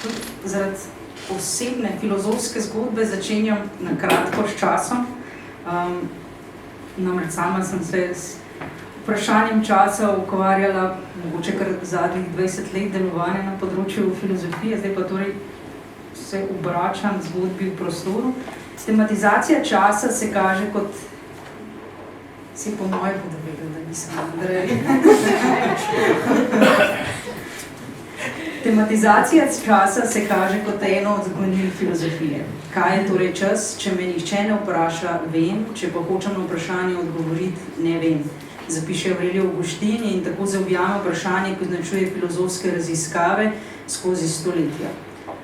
tudi zaradi posebne filozofske zgodbe začenjam na kratko s časom. Namreč sama sem se s vprašanjem časa ukvarjala mogoče kar zadnjih 20 let delovanja na področju filozofije, zdaj pa torej se obračam zgodbi v prostoru. Tematizacija časa se kaže kot si po moje bodo vedeli, da nisem Andrej. Tematizacija časa se kaže kot eno od gonil filozofije. Kaj je torej čas, če me nihče ne vpraša, vem, če pa hočem na vprašanje odgovoriti, ne vem. Zapiše Aurelij Avguštin in tako zaobjame vprašanje, ki označuje filozofske raziskave skozi stoletja.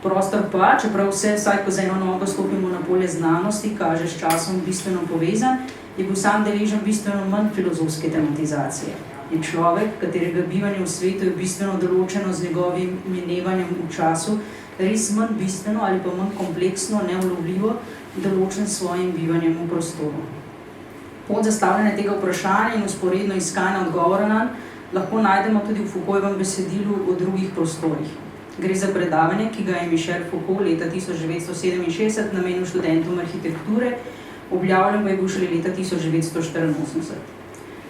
Prostor pa, čeprav vsaj ko za eno nogo stopimo na polje znanosti, kaže s časom bistveno povezan, je bil sam deležen bistveno manj filozofske tematizacije. Je človek, katerega bivanje v svetu je bistveno določeno z njegovim minevanjem v času, res manj bistveno ali pa manj kompleksno, neulovljivo, določen s svojim bivanjem v prostoru. Pod zastavljanje tega vprašanja in usporedno iskanje odgovora nanj lahko najdemo tudi v Foucaultovem besedilu o drugih prostorih. Gre za predavanje, ki ga je Michel Foucault leta 1967 namenil študentom arhitekture, objavljen pa je bil šele leta 1984.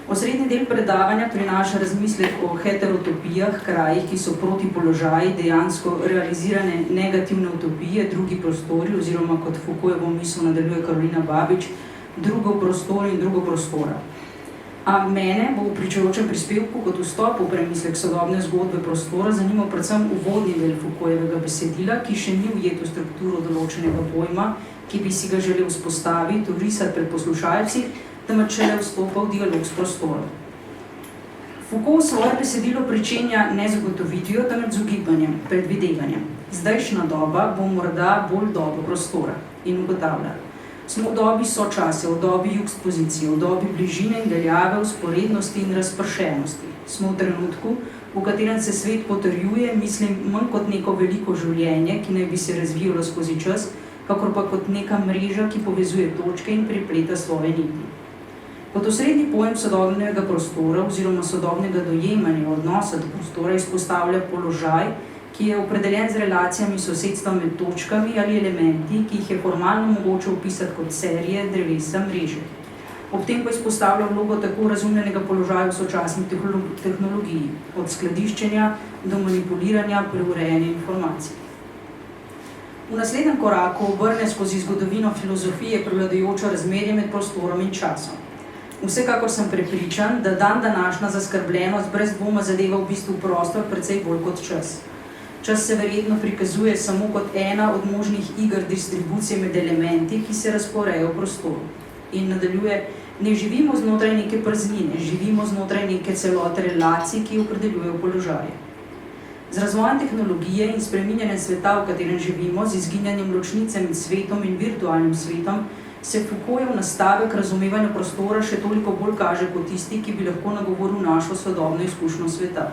Osrednji del predavanja prinaša razmislek o heterotopijah, krajih, ki so proti položaji, dejansko realizirane negativne utopije, drugi prostori, oziroma kot Foucaultovo misel nadaljuje Karolina Babič, drugo prostor in drugo prostora. A mene bo v pričujočem prispevku kot vstop v premislek sodobne zgodbe prostora zanimal predvsem uvodni del Foucaultovega besedila, ki še ni ujet v strukturo določenega pojma, ki bi si ga želel vzpostaviti, vrisati pred poslušalci, temveč šele vstopa v dialog s prostorom. Foucault svoje besedilo pričenja ne z ugotovitvijo, temveč z ugibanjem, predvidevanjem. Zdajšnja doba bo morda bolj doba prostora in ugotavlja. Smo v dobi sočasja, v dobi juxtapozicije, v dobi bližine in daljave, vzporednosti in razpršenosti. Smo v trenutku, v katerem se svet potrjuje, mislim, manj kot neko veliko življenje, ki naj bi se razvijalo skozi čas, kakor pa kot neka mreža, ki povezuje točke in pripleta svoje niti. Kot osrednji pojem sodobnega prostora oziroma sodobnega dojemanja odnosa do prostora izpostavlja položaj, ki je opredeljen z relacijami sosedstva med točkami ali elementi, ki jih je formalno mogoče opisati kot serije, drevesa, mreže. Ob tem pa izpostavlja vlogo tako razumljenega položaja v sočasni tehnologiji, od skladiščenja do manipuliranja, preurejanja informacij. V naslednjem koraku obrne skozi zgodovino filozofije prevladujočo razmerje med prostorom in časom. Vsekakor sem prepričan, da današnja zaskrbljenost brez dvoma zadeva v bistvu prostor precej bolj kot čas. Čas se verjetno prikazuje samo kot ena od možnih iger distribucije med elementi, ki se razporejajo v prostoru. In nadaljuje, ne živimo znotraj neke praznine, živimo znotraj neke celote relacij, ki opredeljujejo položaje. Z razvojem tehnologije in spreminjanjem sveta, v katerem živimo, z izginjanjem ločnice med svetom in virtualnim svetom, se Foucaultov nastavek razumevanja prostora še toliko bolj kaže kot tisti, ki bi lahko nagovoril našo sodobno izkušnjo sveta.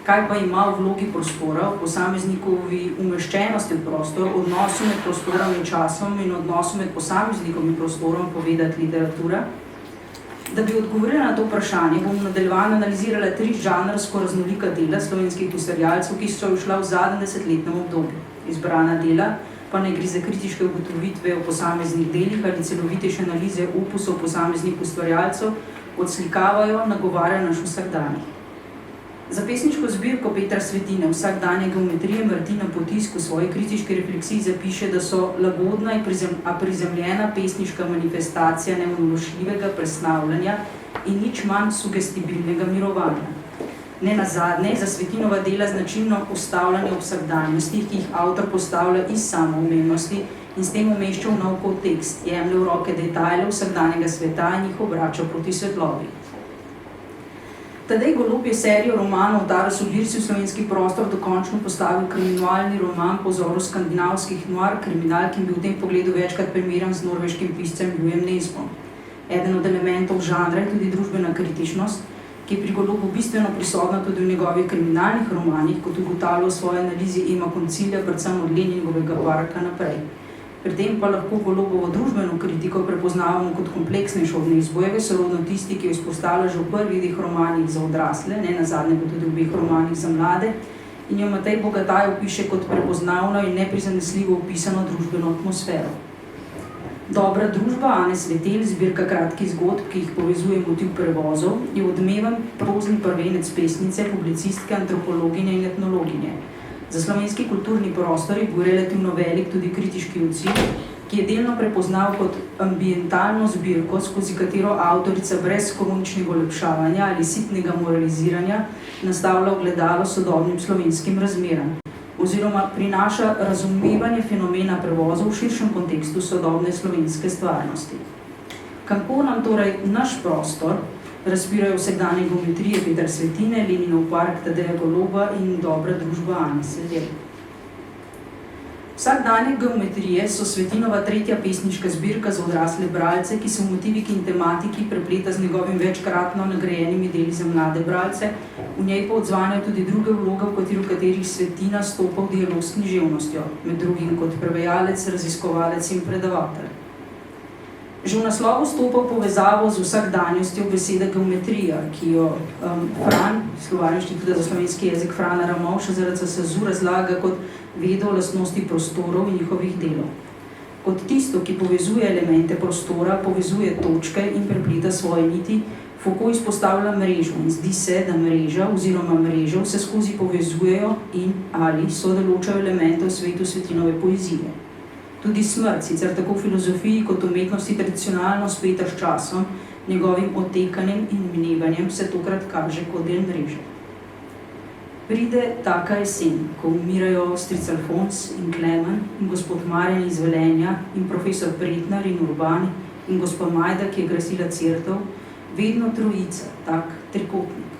Kaj pa ima v vlogi prostora, v posameznikovi umeščenosti v prostor, odnosu med prostorom in časom in odnosu med posameznikom in prostorom povedati literatura? Da bi odgovorila na to vprašanje, bom v nadaljevanju analizirala 3 žanrsko raznolika dela slovenskih ustvarjalcev, ki so šla v zadnjem desetletnem obdobju. Izbrana dela pa ne gre za kritiške ugotovitve o posameznih delih ali celovitejše analize opusov posameznih ustvarjalcev, odslikavajo, nagovarjajo naš vsakdanjih. Za pesniško zbirko Petra Svetine Vsakdanje geometrije Martina Potisk v svoji kritiški refleksiji zapiše, da so lagodna a prizemljena pesniška manifestacija nemonošljivega presnavljanja in nič manj sugestibilnega mirovanja. Nenazadnje za Svetinova dela značilno ustavljanje v vsakdanjosti, ki jih avtor postavlja iz samoumevnosti in s tem umešča v nov kontekst, jemlje v roke detajle vsakdanjega sveta in jih obrača proti svetlobi. Tadej Golob je serijo romanov Taras Ubirci v slovenski prostor dokončno postavil kriminalni roman po vzoru skandinavskih noir kriminalk in bil v tem pogledu večkrat primerjan z norveškim piscem Ljujem Nesbom. Eden od elementov žanra je tudi družbena kritičnost, ki je pri Golobu bistveno prisotna tudi v njegovih kriminalnih romanih, kot ugotavlja v svoji analizi Ema Koncilja, predvsem od Leningovega parka naprej. Pri tem pa lahko Golobovo družbeno kritiko prepoznavamo kot kompleksnejšo od Nesbojeve, sorodno tisti, ki jo izpostavlja že v prvih romanih za odrasle, nenazadnje pa tudi v obeh romanih za mlade, in jo Matej Bogataj opiše kot prepoznavno in neprizanesljivo opisano družbeno atmosfero. Dobra družba Ane Svetelj, zbirka kratkih zgodb, ki jih povezuje motiv prevozov, je odmeven prozni prvenec pesnice, publicistke, antropologinje in etnologinje. Za slovenski kulturni prostor je bil relativno velik tudi kritiški odziv, ki je delno prepoznal kot ambientalno zbirko, skozi katero avtorica brez komuničnega olepšavanja ali sitnega moraliziranja nastavlja ogledalo sodobnim slovenskim razmeram, oziroma prinaša razumevanje fenomena prevozov v širšem kontekstu sodobne slovenske stvarnosti. Kako nam torej naš prostor razpirajo vsakdanje geometrije Petra Svetine, Leninov park Tadeja Goloba in dobra družba Ane Svetelj. Vsakdanje geometrije so Svetinova tretja pesniška zbirka za odrasle bralce, ki se v motiviki in tematiki prepleta z njegovim večkratno nagrajenimi deli za mlade bralce, v njej pa odzvanjajo tudi druge vloge, v katerih Svetina stopa v dialog s književnostjo, med drugim kot prevajalec, raziskovalec in predavatelj. Že v naslovu stopa v povezavo z vsakdanjostjo beseda geometrija, ki jo Fran, Slovar Inštituta za slovenski jezik Frana Ramovša zaradi SAZU razlaga kot vedo o lastnosti prostorov in njihovih delov. Kot tisto, ki povezuje elemente prostora, povezuje točke in prepleta svoje niti, Foucault izpostavlja mrežo in zdi se, da mreža oziroma mrežo vse skozi povezujejo in ali sodoločajo elemente v svetu Svetinove poezije. Tudi smrt, sicer tako v filozofiji kot umetnosti tradicionalno speta s časom, njegovim otekanjem in minevanjem se tokrat kaže kot del mreže. Pride taka jesen, ko umirajo stric Alfons in Klemen in gospod Marjan iz Velenja in profesor Pretnar in Urbani in gospa Majda, ki je grasila Certov, vedno trojica, tak trikotnik.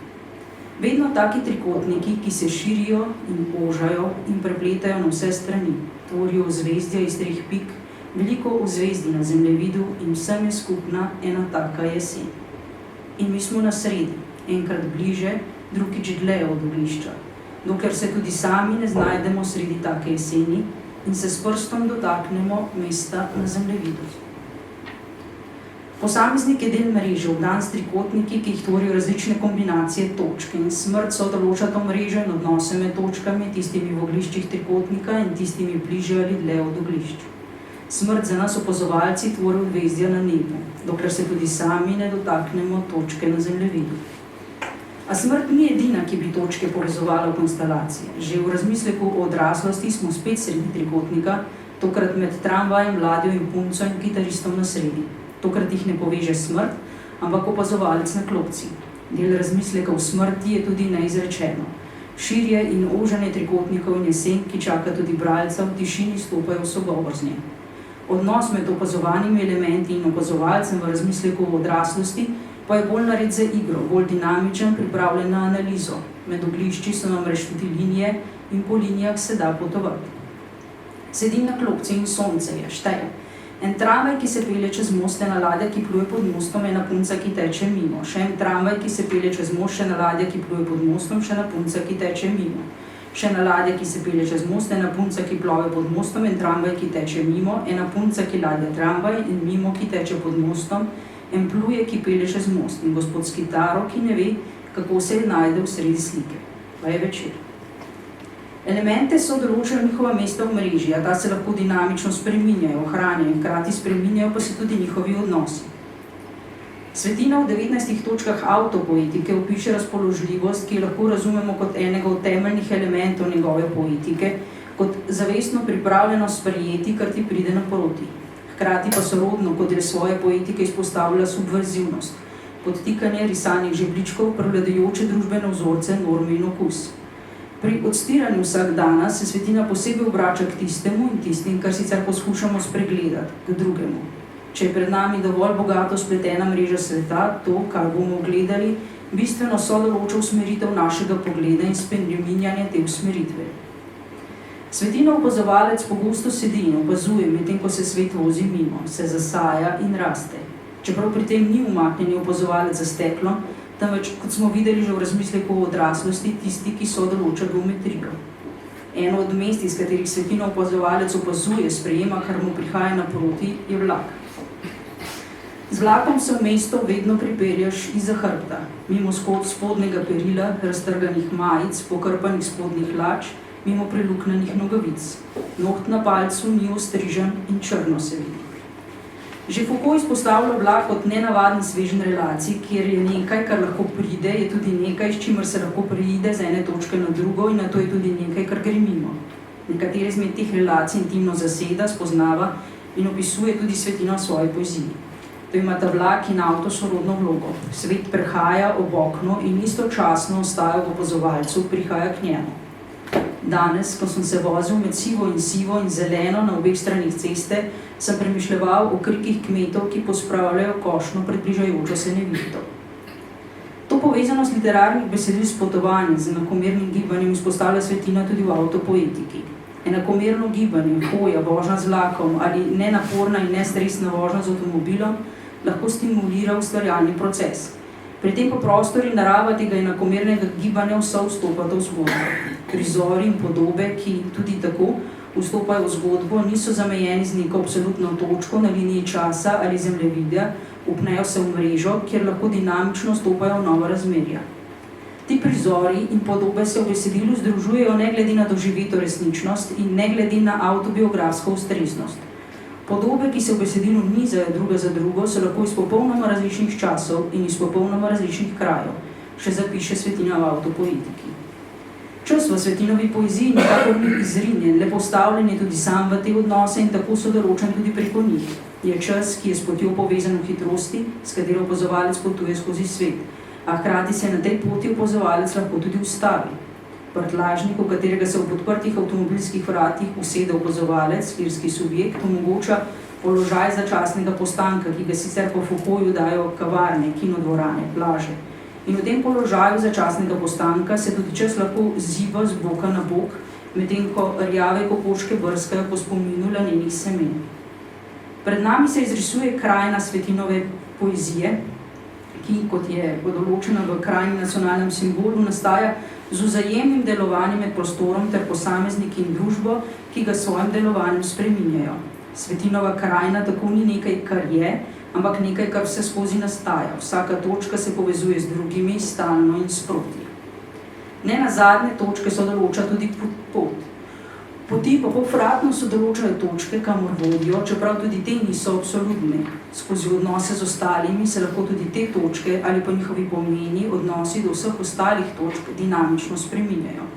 Vedno taki trikotniki, ki se širijo in ožajo in prepletajo na vse strani, tvorijo zvezdja iz treh pik, veliko ozvezdij na zemljevidu in vsem je skupna ena taka jesen. In mi smo na sredi, enkrat bliže, drugič dlje od oglišča, dokler se tudi sami ne znajdemo sredi take jeseni in se s prstom dotaknemo mesta na zemljevidu. Posameznik je del mreže, obdan s trikotniki, ki jih tvorijo različne kombinacije točke in smrt sodoloča to mrežo in odnose med točkami, tistimi v ogliščih trikotnika in tistimi bliže ali dlje od oglišč. Smrt za nas opazovalci tvori ozvezdja na nebu, dokler se tudi sami ne dotaknemo točke na zemljevidu. A smrt ni edina, ki bi točke povezovala v konstelacije. Že v razmisleku o odraslosti smo spet sredi trikotnika, tokrat med tramvajem, ladjo in punco in kitaristom na sredi. Tokrat jih ne poveže smrt, ampak opazovalec na klopci. Del razmisleka v smrti je tudi neizrečeno. Širje in ožanje trikotnikov in jesen, ki čaka tudi bralca, v tišini stopajo v sogovor z njim. Odnos med opazovanimi elementi in opazovalcem v razmisleku o odraslosti pa je bolj nared za igro, bolj dinamičen, pripravljen na analizo. Med oglišči so namreč tudi linije in po linijah se da potovati. Sedim na klopci in sonce je, šteje. En tramvaj, ki se pelje čez most, ena ladja, ki pluje pod mostom, ena punca, ki teče mimo. Še en tramvaj, ki se pelje čez most, še ena ladja, ki pluje pod mostom, še ena punca, ki teče mimo. Še ena ladja, ki se pelje čez most, ena punca, ki plove pod mostom, en tramvaj, ki teče mimo, ena punca, ki ladja tramvaj in mimo, ki teče pod mostom, en pluje, ki pelje čez most in gospod s kitaro, ki ne ve, kako se najde v sredi slike. Pa je večer. Elemente so določajo njihova mesta v mreži, a ta se lahko dinamično spreminjajo, ohranjajo in hkrati spreminjajo pa se tudi njihovi odnosi. Svetina v 19 točkah avtopoetike opiše razpoložljivost, ki jo lahko razumemo kot enega od temeljnih elementov njegove poetike, kot zavestno pripravljenost sprejeti, kar ti pride naproti. Hkrati pa sorodno, kot del svoje poetike izpostavlja subverzivnost, podtikanje risanih žebljičkov, prevladujoče družbene vzorce, norme in okus. Pri odstiranju vsakdana se Svetina posebej obrača k tistemu in tistim, kar sicer poskušamo spregledati, k drugemu. Če je pred nami dovolj bogato spletena mreža sveta, to, kar bomo gledali, bistveno sodoloča usmeritev našega pogleda in spreminjanje te usmeritve. Svetina opazovalec pogosto sedi in opazuje, medtem ko se svet vozi mimo, se zasaja in raste. Čeprav pri tem ni umaknjeni opazovalec za steklom, temveč, kot smo videli že v razmisleku o odraslosti, tisti, ki sodoloča geometrijo. Eno od mest, iz katerih Svetina opazovalec opazuje, sprejema, kar mu prihaja naproti, je vlak. Z vlakom se v mesto vedno pripelješ izza hrbta, mimo spodnjega perila, raztrganih majic, pokrpanih spodnjih hlač, mimo preluknjenih nogavic. Noht na palcu ni ostrižen in črno se vidi. Že Foucault izpostavlja vlak kot nenavaden svežen relacij, kjer je nekaj, kar lahko pride, je tudi nekaj, s čimer se lahko preide z ene točke na drugo in nato je tudi nekaj, kar gre mimo. Nekatere izmed teh relacij intimno zaseda, spoznava in opisuje tudi Svetina v svoji poeziji. To imata vlak in avto sorodno vlogo. Svet prehaja ob okno in istočasno ostaja v opazovalcu, prihaja k njemu. Danes, ko sem se vozil med sivo in zeleno na obeh stranih ceste, sem premišljeval o krikih kmetov, ki pospravljajo košnjo pred bližajočo se nevihto. To povezanost literarnih besedil s potovanjem, z enakomernim gibanjem izpostavlja Svetina tudi v avtopoetiki. Enakomerno gibanje, hoja, vožnja z vlakom ali nenaporna in nestresna vožnja z avtomobilom lahko stimulira ustvarjalni proces. Pri tem pa prostor in narava tega enakomernega gibanja vse vstopata v zgodbo. Prizori in podobe, ki tudi tako vstopajo v zgodbo, niso zamejeni z neko absolutno točko na liniji časa ali zemljevida, upnejo se v mrežo, kjer lahko dinamično vstopajo v nova razmerja. Ti prizori in podobe se v besedilu združujejo ne glede na doživeto resničnost in ne glede na avtobiografsko ustreznost. Podobe, ki se v besedilu nizajo druga za drugo, so lahko iz popolnoma različnih časov in iz popolnoma različnih krajev, še zapiše Svetina v avtopoetiki. Čas v Svetinovi poeziji nikakor ni izrinjen, le postavljen je tudi sam v te odnose in tako so določen tudi preko njih. Je čas, ki je s potjo povezan v hitrosti, s katero opazovalec potuje skozi svet, a hkrati se na tej poti opazovalec lahko tudi ustavi. Prtljažnik, v katerega se v podprtih avtomobilskih vratih usede opazovalec, lirski subjekt, omogoča položaj začasnega postanka, ki ga sicer po Foucaultu dajo kavarne, kinodvorane, plaže. In v tem položaju začasnega postanka se tudi čas lahko ziba z boka na bok, medtem ko rjave kokoške brskajo po spominu lanenih semen. Pred nami se izrisuje krajina Svetinove poezije, ki, kot je določena v krajini nacionalnem simbolu, nastaja z vzajemnim delovanjem med prostorom ter posamezniki in družbo, ki ga svojim delovanjem spreminjajo. Svetinova krajina tako ni nekaj, kar je, ampak nekaj, kar vse skozi nastaja. Vsaka točka se povezuje z drugimi, stalno in sproti. Nenazadnje točke so določa tudi pot. Poti pa povratno so določajo točke, kamor vodijo, čeprav tudi te niso absolutne. Skozi odnose z ostalimi se lahko tudi te točke ali pa njihovi pomeni, odnosi do vseh ostalih točk dinamično spreminjajo.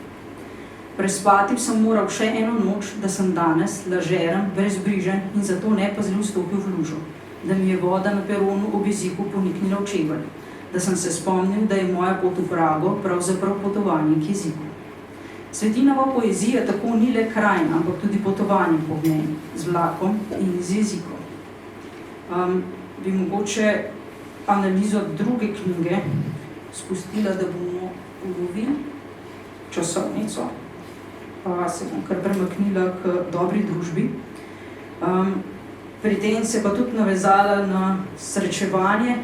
Prespati sem moral še eno noč, da sem danes lažeren, brezbrižen in zato nepazljiv stopil v lužo, da mi je voda na peronu ob jeziku poniknila v čevelj, da sem se spomnil, da je moja pot v Prago pravzaprav potovanje k jeziku. Svetinova poezija tako ni le krajina, ampak tudi potovanje po meni, z vlakom in z jezikom. Bi mogoče analizo druge knjige spustila, da bomo ulovili časovnico, pa se bom kar premaknila k dobri družbi. Pri tem se pa tudi navezala na srečevanje,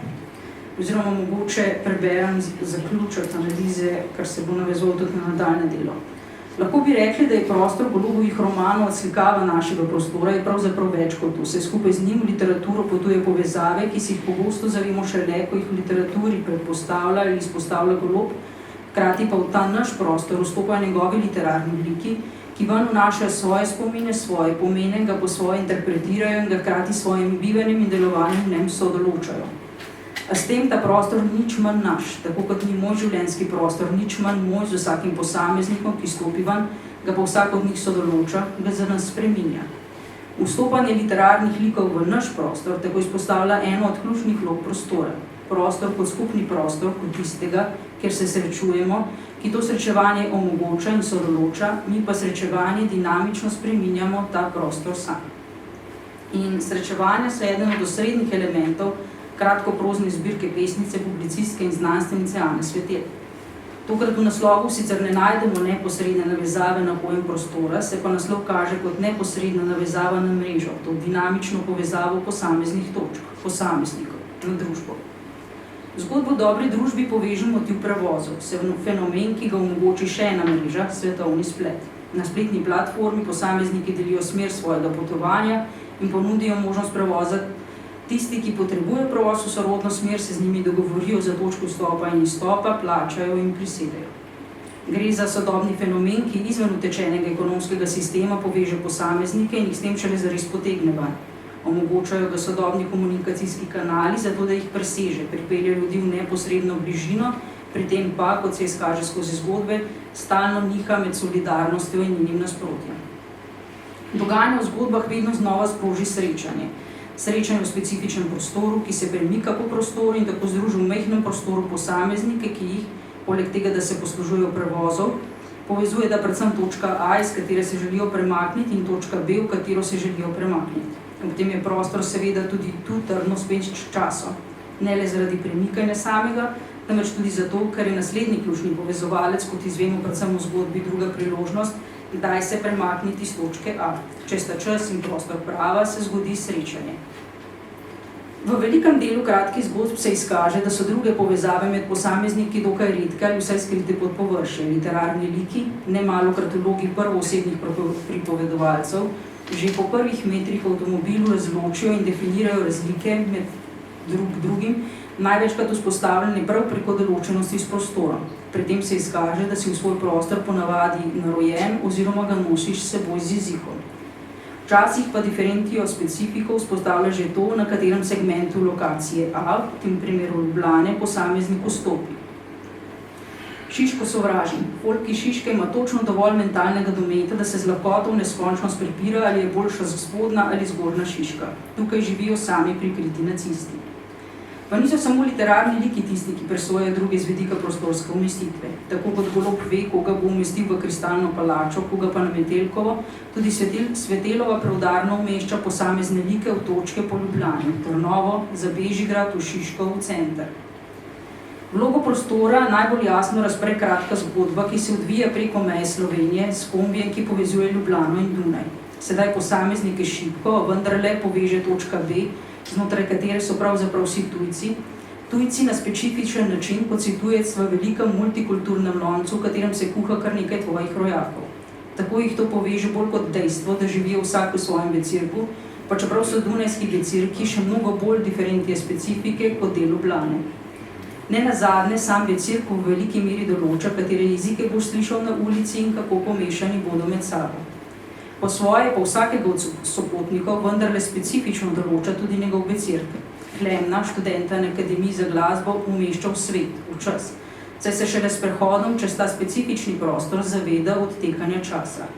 oziroma mogoče preberem zaključek analize, kar se bo navezalo tudi na nadaljne delo. Lahko bi rekli, da je prostor Golobovih romanov odslikava našega prostora, je pravzaprav več kot to. Se skupaj z njim v literaturo potuje povezave, ki si jih pogosto zavemo šele, ko jih v literaturi predpostavlja ali izpostavlja Golob, hkrati pa v ta naš prostor vstopajo njegovi literarni liki, ki ven vnašajo svoje spomine, svoje pomene, ga po svoje interpretirajo in ga hkrati s svojim bivanjem in delovanjem v njem sodoločajo. A s tem ta prostor nič manj naš, tako kot ni moj življenjski prostor, nič manj moj z vsakim posameznikom, ki stopi ven, ga pa vsak od njih sodoloča, ga za nas spreminja. Vstopanje literarnih likov v naš prostor tako izpostavlja eno od ključnih vlog prostora. Prostor kot skupni prostor, kot tistega, kjer se srečujemo, ki to srečevanje omogoča in sodoloča, mi pa srečevanje dinamično spreminjamo ta prostor sam. In srečevanja so eden od osrednjih elementov kratkoprozne zbirke pesnice, publicistke in znanstvenice Ane Svetelj. Tokrat v naslovu sicer ne najdemo neposredne navezave na pojem prostora, se pa naslov kaže kot neposredna navezava na mrežo, to dinamično povezavo posameznih točk, posameznikov, na družbo. Zgodbo o dobri družbi povežemo ti v prevozu, fenomen, ki ga omogoči še ena mreža, svetovni splet. Na spletni platformi posamezniki delijo smer svojega potovanja in ponudijo možnost prevoza Tisti, ki potrebujejo prevoz v sorodno smer, se z njimi dogovorijo za točko vstopa in izstopa, plačajo in prisedejo. Gre za sodobni fenomen, ki izven utečenega ekonomskega sistema poveže posameznike in jih s tem šele zares potegne van. Omogočajo ga sodobni komunikacijski kanali, zato da jih preseže, pripelje ljudi v neposredno bližino, pri tem pa, kot se izkaže skozi zgodbe, stalno niha med solidarnostjo in njenim nasprotjem. Dogajanje v zgodbah vedno znova sproži srečanje. Srečanje v specifičnem prostoru, ki se premika po prostoru in tako združi v majhnem prostoru posameznike, ki jih, poleg tega, da se poslužujejo prevozov, povezuje da predvsem točka A, iz katere se želijo premakniti, in točka B, v katero se želijo premakniti. Ob tem je prostor seveda tudi tu trdno spet s časom. Ne le zaradi premikanja samega, temveč tudi zato, ker je naslednji ključni povezovalec, kot izvemo predvsem v zgodbi, druga priložnost, kdaj se premakniti z točke A. Če sta čas in prostor prava, se zgodi srečanje. V velikem delu kratkih zgodb se izkaže, da so druge povezave med posamezniki dokaj redke ali vsaj skrite pod površje. Literarni liki, nemalokrat vlogi prvoosebnih pripovedovalcev, že po prvih metrih v avtomobilu razločijo in definirajo razlike med drugim, največkrat vzpostavljene prav preko določenosti s prostorom. Pri tem se izkaže, da si v svoj prostor ponavadi narojen oziroma ga nosiš s seboj z jezikom. Včasih pa diferentijo specifiko vzpostavlja že to, na katerem segmentu lokacije A, v tem primeru Ljubljane, posameznik vstopi. Šiško sovražim. Folk iz Šiške ima točno dovolj mentalnega dometa, da se z lahkoto v neskončnost prepira, ali je boljša spodnja ali zgornja Šiška. Tukaj živijo sami prikriti nacisti. Pa niso samo literarni liki tisti, ki presojajo druge z vidika prostorske umestitve. Tako kot Golob ve, koga bo umestil v Kristalno palačo, koga pa na Metelkovo, tudi Svetelova preudarno umešča posamezne like v točke po Ljubljani, v Trnovo, za Bežigrad, v Šiško, v center. Vlogo prostora najbolj jasno razpre kratka zgodba, ki se odvija preko meje Slovenije s kombijem, ki povezuje Ljubljano in Dunaj. Sedaj posameznike šibko, vendarle poveže točka B, znotraj katere so pravzaprav vsi tujci na specifičen način kot si tujec v velikem multikulturnem loncu, v katerem se kuha kar nekaj tvojih rojakov. Tako jih to poveže bolj kot dejstvo, da živijo vsak v svojem becirku, pa čeprav so dunajski becirki še mnogo bolj diferentije specifike kot del Ljubljane. Nenazadnje sam becirk v veliki meri določa, katere jezike boš slišal na ulici in kako pomešani bodo med sabo. Po svoje pa vsakega od sopotnikov vendarle specifično določa tudi njegov becirk. Klemna, študenta na Akademiji za glasbo, umešča v svet, v čas, saj se šele s prehodom čez ta specifični prostor zaveda odtekanja časa.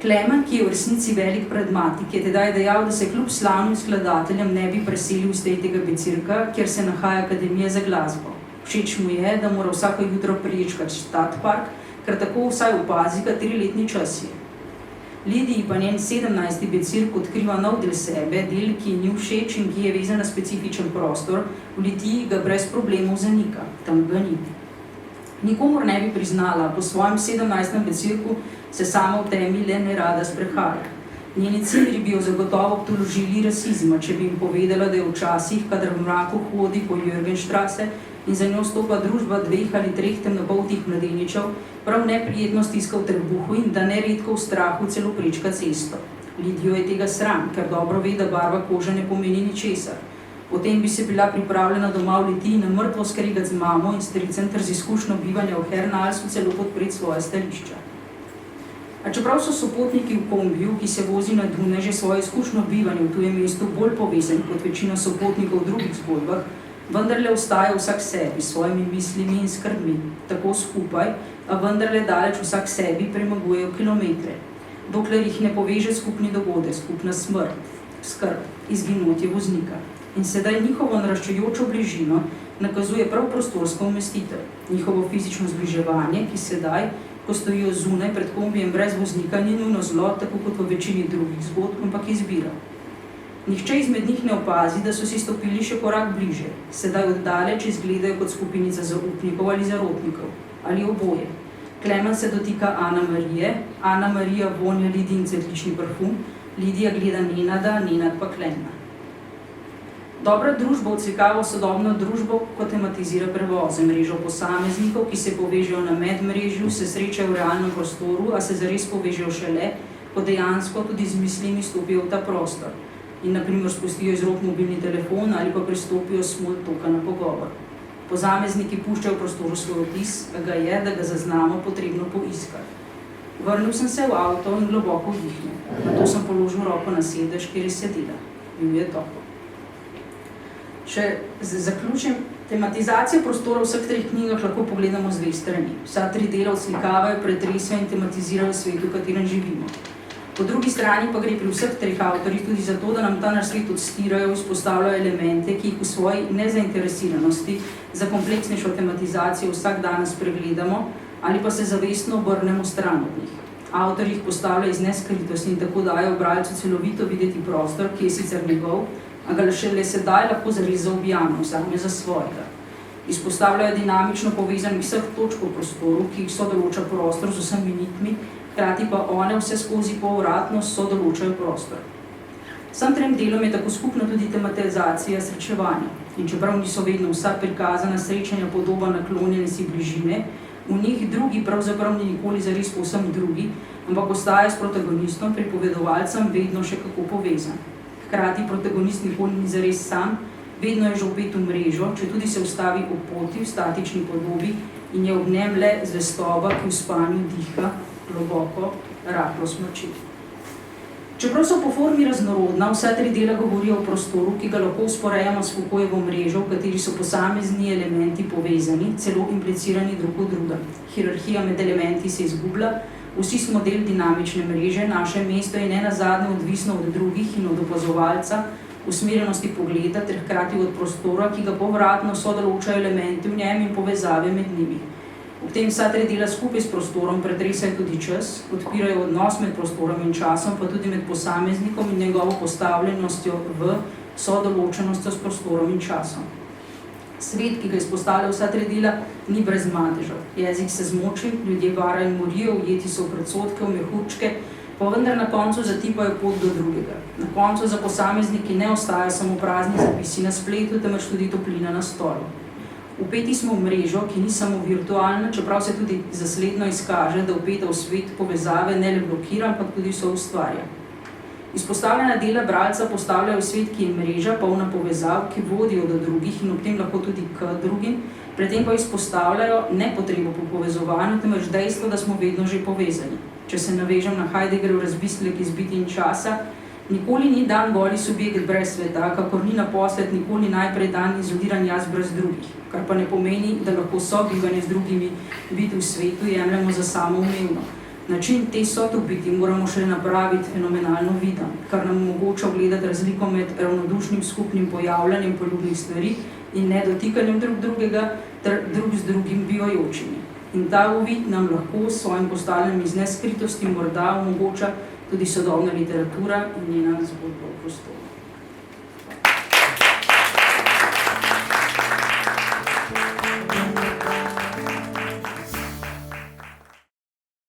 Klemen, ki je v resnici velik pragmatik, je tedaj dejal, da se kljub slavnim skladateljem ne bi preselil iz tretjega becirka, kjer se nahaja Akademija za glasbo. Všeč mu je, da mora vsako jutro prečkati Stadtpark, ker tako vsaj opazi, kateri letni čas je. Lidiji pa njen 17. becirk odkriva nov del sebe, del, ki ni všeč in ki je vezan na specifičen prostor, v Litiji ga brez problemov zanika, tam ga ni. Nikomor ne bi priznala, po svojem 17. becirku se sama v temi le nerada sprehaja. Njeni cilji bi jo zagotovo obtožili rasizma, če bi jim povedala, da je včasih, kadar v mraku hodi po Jürgenstrasse in za njo stopa družba 2 ali 3 temnopoltih mladeničev, prav neprijetno stiska v trebuhu in da neredko v strahu celo prečka cesto. Lidijo je tega sram, ker dobro ve, da barva kože ne pomeni ničesar. Potem bi se bila pripravljena doma v Litiji na mrtvo skrigati z mamo in stricem ter z izkušnjo bivanja v Hernalsu celo podpreti svoje stališča. A čeprav so sopotniki v kombiju, ki se vozi na Dunaj, že svojo izkušnjo bivanja v tujem mestu bolj povezani kot večina sopotnikov v drugih zgodbah, vendarle ostaja vsak sebi, s svojimi mislimi in skrbmi, tako skupaj, a vendarle daleč vsak sebi premagujejo kilometre, dokler jih ne poveže skupni dogodek, skupna smrt, skrb, izginotje voznika. In sedaj njihovo naraščajočo bližino nakazuje prav prostorsko umestitev, njihovo fizično zbliževanje, ki sedaj, ko stojijo zunaj pred kombijem brez voznika, ni nujno zlo, tako kot v večini drugih zgodb, ampak izbira. Nihče izmed njih ne opazi, da so si stopili še korak bliže, sedaj oddaleč izgledajo kot skupinica zaupnikov ali zarotnikov, ali oboje. Klemen se dotika Ana Marije, Ana Marija vonja Lidijin cvetlični parfum, Lidija gleda Nenada, Nenad pa Klemna. Dobra družba odslikava sodobno družbo, ko tematizira prevoze, mrežo posameznikov, ki se povežejo na medmrežju, se srečajo v realnem prostoru, a se zares povežejo šele, ko dejansko tudi z mislimi stopijo v ta prostor. in na primer spustijo iz rok mobilni telefon ali pa pristopijo small talka na pogovor. Posamezniki puščajo v prostoru svoj vtis, a ga je, da ga zaznamo, potrebno poiskati. Vrnil sem se v avto in globoko vdihnil. Nato sem položil roko na sedež, kjer je sedela. Bil je topel. Še zaključim. Tematizacijo prostora v vseh treh knjigah lahko pogledamo z dveh strani. Vsa tri dela odslikavajo, pretresajo in tematizirajo svet, v katerem živimo. Po drugi strani pa gre pri vseh treh avtorjih tudi za to, da nam ta naš svet odstirajo, izpostavljajo elemente, ki jih v svoji nezainteresiranosti za kompleksnejšo tematizacijo vsak danes pregledamo ali pa se zavestno obrnemo stran od njih. Avtor jih postavlja iz neskritosti in tako daje bralcu celovito videti prostor, ki je sicer njegov, a ga šele sedaj lahko zares zaobjame, vzame za svojega. Izpostavljajo dinamično povezanih vseh točk v prostoru, ki jih sodoloča prostor z vsemi nitmi, hkrati pa one vse skozi povratno sodoločajo prostor. Vsem trem delom je tako skupno tudi tematizacija srečevanja. In čeprav niso vedno vsa prikazana srečanja podoba naklonjene si bližine, v njih drugi pravzaprav ni nikoli zares povsem drugi, ampak ostaja s protagonistom, pripovedovalcem vedno še kako povezan. Hkrati protagonist nikoli ni zares sam, vedno je že vpet v mrežo, četudi se ustavi v poti, v statični podobi in je ob njem le zvestoba, ki v spanju diha, globoko, rahlo smrči. Čeprav so po formi raznorodna, vsa tri dela govorijo o prostoru, ki ga lahko usporejamo s Foucaultovo mrežo, v kateri so posamezni elementi povezani, celo implicirani drug v drugem. Hierarhija med elementi se izgublja, vsi smo del dinamične mreže, naše mesto je nenazadnje odvisno od drugih in od opazovalca, usmerjenosti pogleda ter hkrati od prostora, ki ga povratno sodoločajo elementi v njem in povezave med njimi. Ob tem vsa tri dela skupaj s prostorom pretresajo tudi čas, odpirajo odnos med prostorom in časom, pa tudi med posameznikom in njegovo postavljenostjo v sodoločenostjo s prostorom in časom. Svet, ki ga izpostavlja vsa tri dela, ni brez madežev. Jezik se zmoči, ljudje varajo in morijo, ujeti so v predsodke, v mehurčke, pa vendar na koncu zatipajo pot do drugega. Na koncu za posamezniki ne ostajajo samo prazni zapisi na spletu, temveč tudi toplina na stolu. Vpeti smo v mrežo, ki ni samo virtualna, čeprav se tudi zasledno izkaže, da vpeta v svet povezave ne le blokira, ampak tudi soustvarja. Izpostavljena dela bralca postavljajo svet, ki je mreža, polna povezav, ki vodijo do drugih in ob tem lahko tudi k drugim, predtem pa izpostavljajo ne potrebo po povezovanju, temveč dejstvo, da smo vedno že povezani. Če se navežem na Heideggerov razmislek iz biti in časa, nikoli ni dan goli subjekt brez sveta, kakor ni naposled nikoli najprej dan izoliran jaz brez drugih, kar pa ne pomeni, da lahko sobivanje z drugimi biti v svetu jemljemo za samoumevno. Način te sotobiti moramo še napraviti fenomenalno viden, kar nam omogoča gledati razliko med ravnodušnim skupnim pojavljanjem poljubnih stvari in nedotikanjem drug drugega ter drug z drugim bivajočimi. In ta uvid nam lahko s svojim postavljanjem iz neskritosti morda omogoča tudi sodobna literatura in njena zgodba v prostoru.